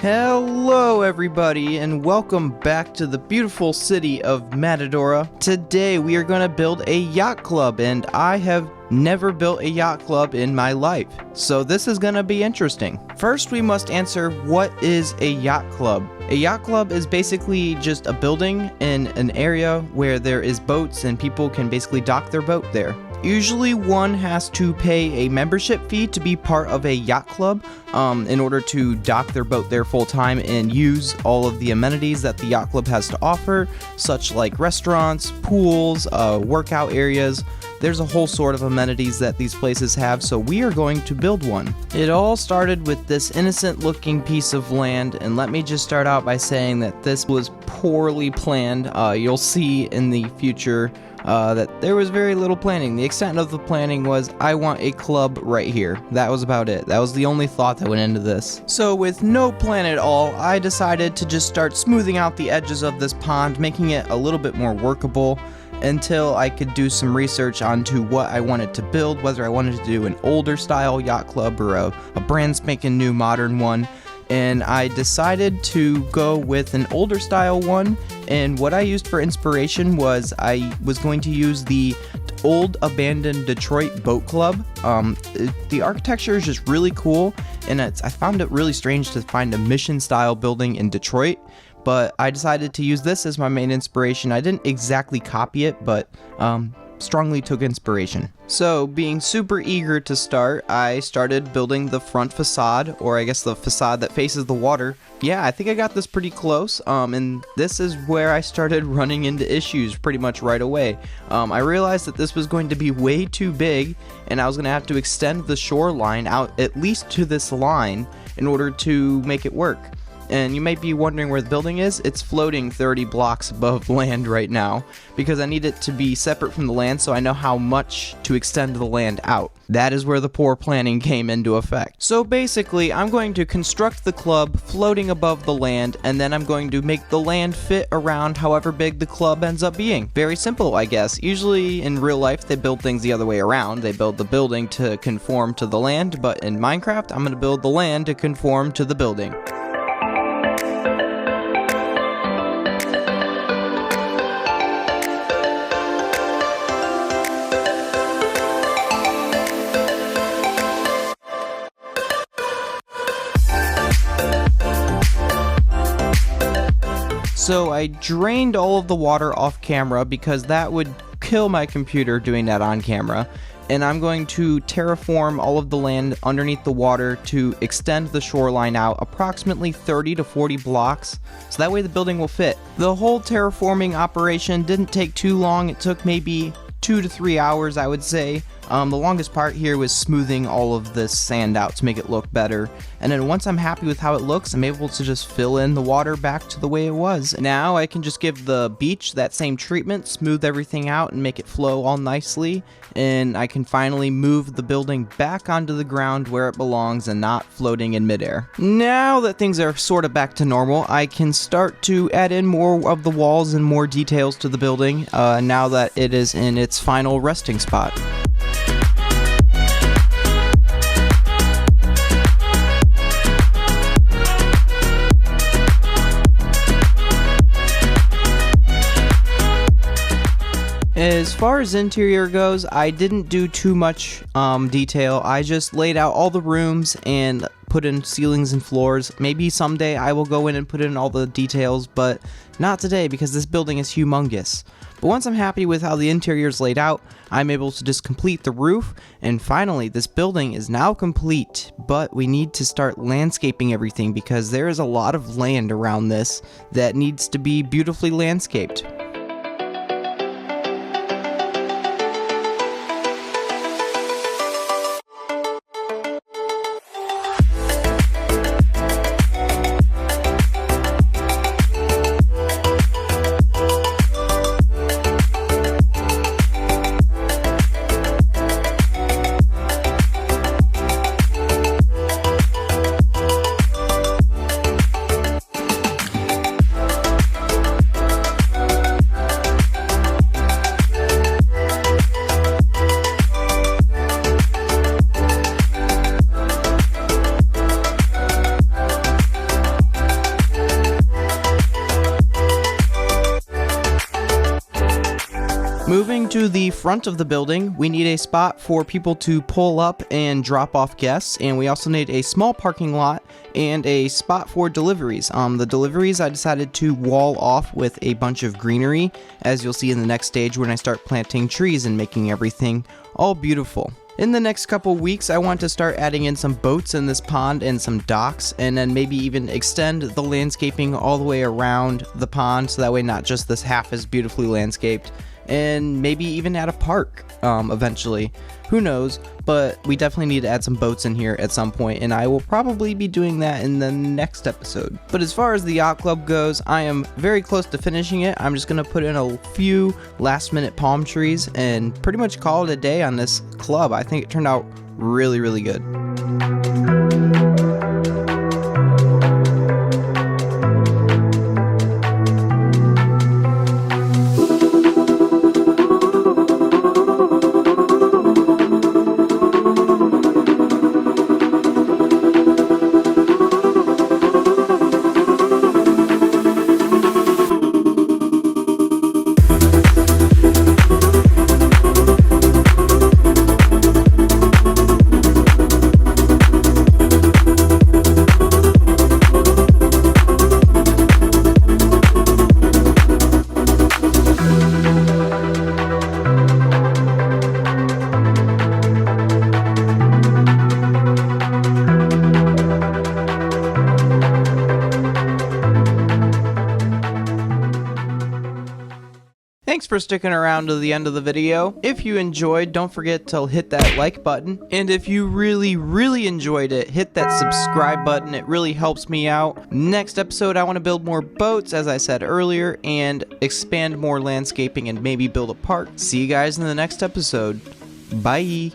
Hello everybody and welcome back to the beautiful city of Matadora. Today we are going to build a yacht club, and I have never built a yacht club in my life, so this is going to be interesting. First we must answer, what is a yacht club? A yacht club is basically just a building in an area where there is boats and people can basically dock their boat there. Usually one has to pay a membership fee to be part of a yacht club in order to dock their boat there full time and use all of the amenities that the yacht club has to offer, such like restaurants, pools, workout areas. There's a whole sort of amenities that these places have, so we are going to build one. It all started with this innocent looking piece of land, and let me just start out by saying that this was poorly planned. You'll see in the future that there was very little planning. The extent of the planning was, I want a club right here. That was about it. That was the only thought that went into this. So with no plan at all, I decided to just start smoothing out the edges of this pond, making it a little bit more workable, until I could do some research onto what I wanted to build, whether I wanted to do an older style yacht club or a brand spanking new modern one. And I decided to go with an older style one, and what I used for inspiration was I was going to use the old abandoned Detroit boat club. The architecture is just really cool, and I found it really strange to find a mission style building in Detroit, but I decided to use this as my main inspiration. I didn't exactly copy it, but strongly took inspiration. So, being super eager to start, I started building the front facade, or I guess the facade that faces the water. Yeah, I think I got this pretty close, and this is where I started running into issues pretty much right away. I realized that this was going to be way too big, and I was going to have to extend the shoreline out at least to this line in order to make it work. And you might be wondering where the building is. It's floating 30 blocks above land right now, because I need it to be separate from the land so I know how much to extend the land out. That is where the poor planning came into effect. So basically, I'm going to construct the club floating above the land, and then I'm going to make the land fit around however big the club ends up being. Very simple, I guess. Usually in real life, they build things the other way around. They build the building to conform to the land, but in Minecraft, I'm going to build the land to conform to the building. So I drained all of the water off camera because that would kill my computer doing that on camera. And I'm going to terraform all of the land underneath the water to extend the shoreline out approximately 30 to 40 blocks, so that way the building will fit. The whole terraforming operation didn't take too long. It took maybe 2 to 3 hours, I would say. The longest part here was smoothing all of this sand out to make it look better. And then once I'm happy with how it looks, I'm able to just fill in the water back to the way it was. Now I can just give the beach that same treatment, smooth everything out and make it flow all nicely. And I can finally move the building back onto the ground where it belongs and not floating in midair. Now that things are sort of back to normal, I can start to add in more of the walls and more details to the building now that it is in its final resting spot. As far as interior goes, I didn't do too much detail. I just laid out all the rooms and put in ceilings and floors. Maybe someday I will go in and put in all the details, but not today because this building is humongous. But once I'm happy with how the interior is laid out, I'm able to just complete the roof, and finally this building is now complete. But we need to start landscaping everything because there is a lot of land around this that needs to be beautifully landscaped. Moving to the front of the building, we need a spot for people to pull up and drop off guests, and we also need a small parking lot and a spot for deliveries. The deliveries I decided to wall off with a bunch of greenery, as you'll see in the next stage when I start planting trees and making everything all beautiful. In the next couple weeks, I want to start adding in some boats in this pond and some docks, and then maybe even extend the landscaping all the way around the pond, so that way not just this half is beautifully landscaped, and maybe even add a park eventually. Who knows, but we definitely need to add some boats in here at some point, and I will probably be doing that in the next episode. But as far as the yacht club goes, I am very close to finishing it. I'm just going to put in a few last minute palm trees and pretty much call it a day on this club. I think it turned out really, really good. Thanks for sticking around to the end of the video. If you enjoyed, don't forget to hit that like button. And if you really enjoyed it, hit that subscribe button. It really helps me out. Next episode, I want to build more boats, as I said earlier, and expand more landscaping and maybe build a park. See you guys in the next episode. Bye.